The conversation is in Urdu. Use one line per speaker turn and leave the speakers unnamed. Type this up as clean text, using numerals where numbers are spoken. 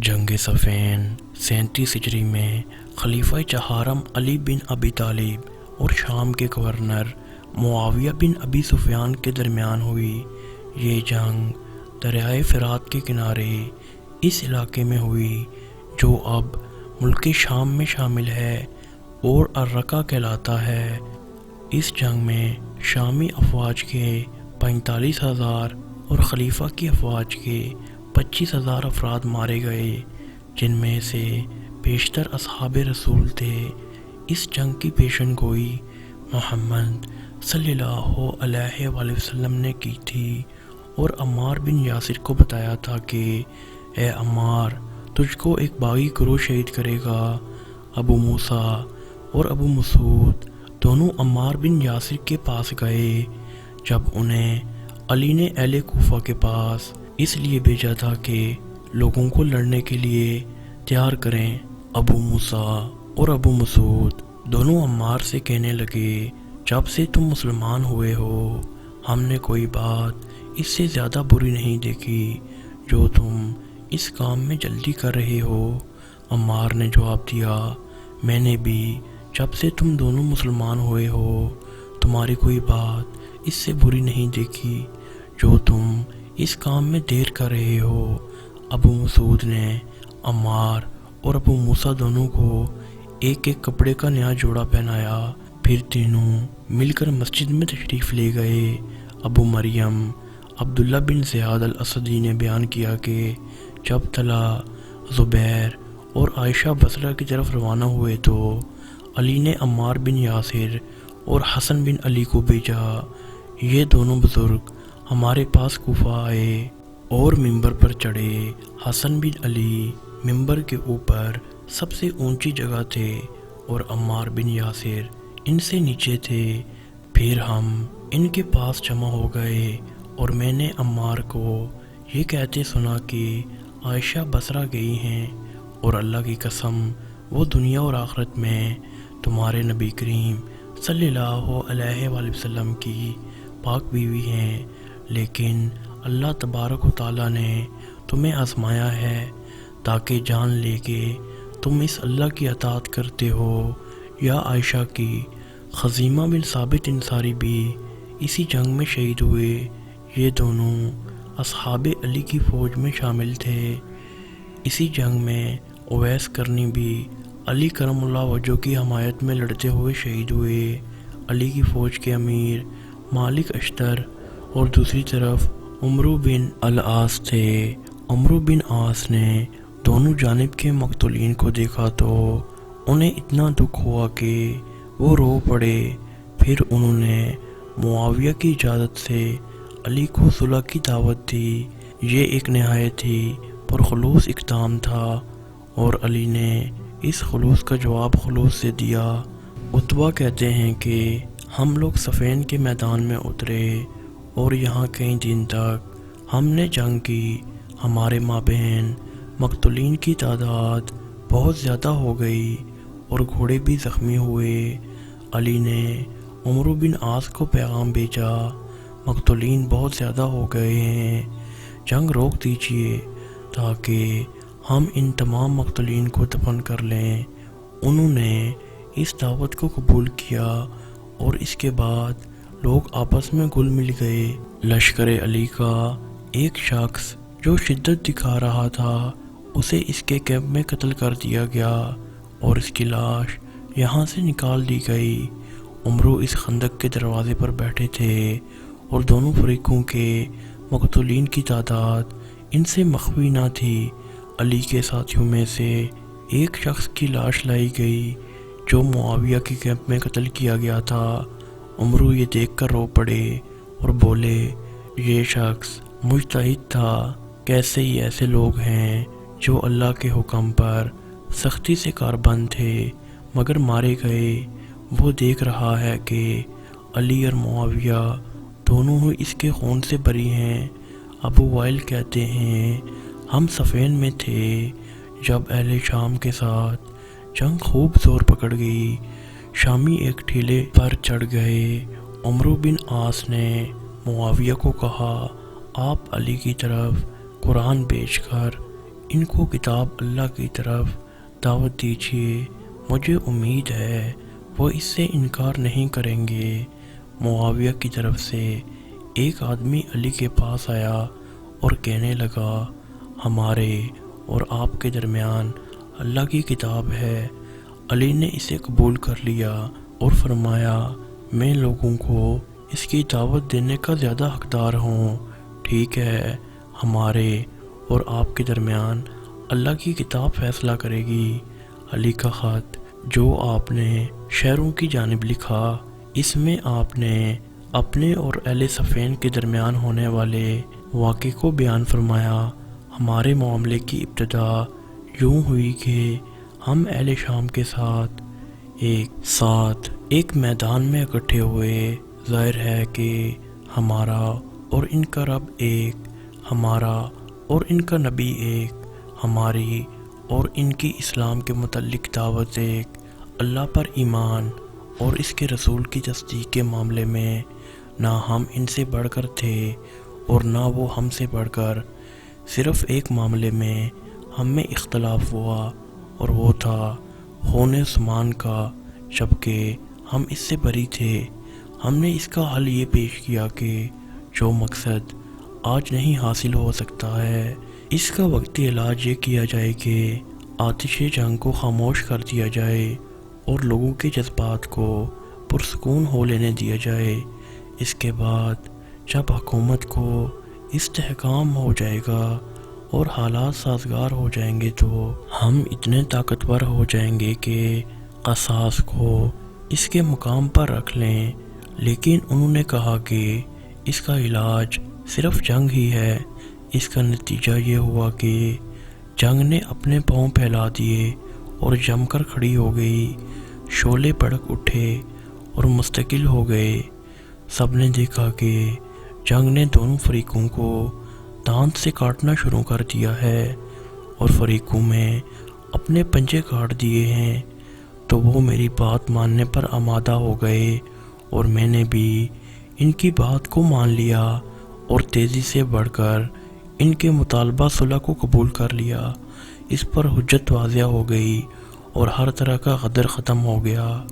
جنگ صفین 37 ہجری میں خلیفہ چہارم علی بن ابی طالب اور شام کے گورنر معاویہ بن ابی سفیان کے درمیان ہوئی۔ یہ جنگ دریائے فرات کے کنارے اس علاقے میں ہوئی جو اب ملک شام میں شامل ہے اور الرقہ کہلاتا ہے۔ اس جنگ میں شامی افواج کے 45,000 اور خلیفہ کی افواج کے 25,000 افراد مارے گئے، جن میں سے بیشتر اصحاب رسول تھے۔ اس جنگ کی پیشن گوئی محمد صلی اللہ علیہ وآلہ وسلم نے کی تھی اور عمار بن یاسر کو بتایا تھا کہ اے عمار، تجھ کو ایک باغی گروہ شہید کرے گا۔ ابو موسیٰ اور ابو مسعود دونوں عمار بن یاسر کے پاس گئے۔ جب انہیں علی نے اہل کوفہ کے پاس اس لیے بھیجا تھا کہ لوگوں کو لڑنے کے لیے تیار کریں، ابو موسیٰ اور ابو مسعود دونوں عمار سے کہنے لگے، جب سے تم مسلمان ہوئے ہو ہم نے کوئی بات اس سے زیادہ بری نہیں دیکھی جو تم اس کام میں جلدی کر رہے ہو۔ عمار نے جواب دیا، میں نے بھی جب سے تم دونوں مسلمان ہوئے ہو تمہاری کوئی بات اس سے بری نہیں دیکھی جو تم اس کام میں دیر کر رہے ہو۔ ابو مسعود نے عمار اور ابو موسیٰ دونوں کو ایک ایک کپڑے کا نیا جوڑا پہنایا، پھر تینوں مل کر مسجد میں تشریف لے گئے۔ ابو مریم عبداللہ بن زیاد الاسدی نے بیان کیا کہ جب طلحہ، زبیر اور عائشہ بصرہ کی طرف روانہ ہوئے تو علی نے عمار بن یاسر اور حسن بن علی کو بھیجا۔ یہ دونوں بزرگ ہمارے پاس کوفہ آئے اور ممبر پر چڑھے۔ حسن بن علی ممبر کے اوپر سب سے اونچی جگہ تھے اور عمار بن یاسر ان سے نیچے تھے۔ پھر ہم ان کے پاس جمع ہو گئے اور میں نے عمار کو یہ کہتے سنا کہ عائشہ بصرہ گئی ہیں اور اللہ کی قسم وہ دنیا اور آخرت میں تمہارے نبی کریم صلی اللہ علیہ وآلہ وسلم کی پاک بیوی ہیں، لیکن اللہ تبارک و تعالیٰ نے تمہیں آزمایا ہے تاکہ جان لے کہ تم اس اللہ کی اطاعت کرتے ہو یا عائشہ کی۔ خزیمہ بن ثابت انصاری بھی اسی جنگ میں شہید ہوئے۔ یہ دونوں اصحاب علی کی فوج میں شامل تھے۔ اسی جنگ میں اویس کرنی بھی علی کرم اللہ وجہہ کی حمایت میں لڑتے ہوئے شہید ہوئے۔ علی کی فوج کے امیر مالک اشتر اور دوسری طرف عمرو بن العاص تھے۔ عمرو بن عاص نے دونوں جانب کے مقتولین کو دیکھا تو انہیں اتنا دکھ ہوا کہ وہ رو پڑے۔ پھر انہوں نے معاویہ کی اجازت سے علی کو صلح کی دعوت دی۔ یہ ایک نہایت ہی پرخلوص اقدام تھا اور علی نے اس خلوص کا جواب خلوص سے دیا۔ عتبہ کہتے ہیں کہ ہم لوگ صفین کے میدان میں اترے اور یہاں کئی دن تک ہم نے جنگ کی۔ ہمارے مابین مقتولین کی تعداد بہت زیادہ ہو گئی اور گھوڑے بھی زخمی ہوئے۔ علی نے عمرو بن عاص کو پیغام بھیجا، مقتولین بہت زیادہ ہو گئے ہیں، جنگ روک دیجیے تاکہ ہم ان تمام مقتولین کو دفن کر لیں۔ انہوں نے اس دعوت کو قبول کیا اور اس کے بعد لوگ آپس میں گل مل گئے۔ لشکر علی کا ایک شخص جو شدت دکھا رہا تھا اسے اس کے کیمپ میں قتل کر دیا گیا اور اس کی لاش یہاں سے نکال دی گئی۔ عمرو اس خندق کے دروازے پر بیٹھے تھے اور دونوں فریقوں کے مقتولین کی تعداد ان سے مخفی نہ تھی۔ علی کے ساتھیوں میں سے ایک شخص کی لاش لائی گئی جو معاویہ کے کیمپ میں قتل کیا گیا تھا۔ عمرو یہ دیکھ کر رو پڑے اور بولے، یہ شخص مجتہد تھا، کیسے ہی ایسے لوگ ہیں جو اللہ کے حکم پر سختی سے کاربند تھے مگر مارے گئے۔ وہ دیکھ رہا ہے کہ علی اور معاویہ دونوں ہی اس کے خون سے بری ہیں۔ ابو وائل کہتے ہیں، ہم صفین میں تھے جب اہل شام کے ساتھ جنگ خوب زور پکڑ گئی۔ شامی ایک ٹھیلے پر چڑھ گئے۔ عمرو بن عاص نے معاویہ کو کہا، آپ علی کی طرف قرآن بیچ کر ان کو کتاب اللہ کی طرف دعوت دیجیے، مجھے امید ہے وہ اس سے انکار نہیں کریں گے۔ معاویہ کی طرف سے ایک آدمی علی کے پاس آیا اور کہنے لگا، ہمارے اور آپ کے درمیان اللہ کی کتاب ہے۔ علی نے اسے قبول کر لیا اور فرمایا، میں لوگوں کو اس کی دعوت دینے کا زیادہ حقدار ہوں۔ ٹھیک ہے، ہمارے اور آپ کے درمیان اللہ کی کتاب فیصلہ کرے گی۔ علی کا خط جو آپ نے شہروں کی جانب لکھا، اس میں آپ نے اپنے اور اہل صفین کے درمیان ہونے والے واقعے کو بیان فرمایا۔ ہمارے معاملے کی ابتدا یوں ہوئی کہ ہم اہل شام کے ساتھ ایک میدان میں اکٹھے ہوئے۔ ظاہر ہے کہ ہمارا اور ان کا رب ایک، ہمارا اور ان کا نبی ایک، ہماری اور ان کی اسلام کے متعلق دعوت ایک۔ اللہ پر ایمان اور اس کے رسول کی تصدیق کے معاملے میں نہ ہم ان سے بڑھ کر تھے اور نہ وہ ہم سے بڑھ کر۔ صرف ایک معاملے میں ہم میں اختلاف ہوا اور وہ تھا خون عثمان کا، جبکہ ہم اس سے بری تھے۔ ہم نے اس کا حل یہ پیش کیا کہ جو مقصد آج نہیں حاصل ہو سکتا ہے، اس کا وقتی علاج یہ کیا جائے کہ آتش جنگ کو خاموش کر دیا جائے اور لوگوں کے جذبات کو پرسکون ہو لینے دیا جائے۔ اس کے بعد جب حکومت کو استحکام ہو جائے گا اور حالات سازگار ہو جائیں گے تو ہم اتنے طاقتور ہو جائیں گے کہ قصاص کو اس کے مقام پر رکھ لیں۔ لیکن انہوں نے کہا کہ اس کا علاج صرف جنگ ہی ہے۔ اس کا نتیجہ یہ ہوا کہ جنگ نے اپنے پاؤں پھیلا دیے اور جم کر کھڑی ہو گئی۔ شعلے بھڑک اٹھے اور مستقل ہو گئے۔ سب نے دیکھا کہ جنگ نے دونوں فریقوں کو دانت سے کاٹنا شروع کر دیا ہے اور فریقوں میں اپنے پنجے کاٹ دیے ہیں۔ تو وہ میری بات ماننے پر آمادہ ہو گئے اور میں نے بھی ان کی بات کو مان لیا اور تیزی سے بڑھ کر ان کے مطالبہ صلح کو قبول کر لیا۔ اس پر حجت واضح ہو گئی اور ہر طرح کا غدر ختم ہو گیا۔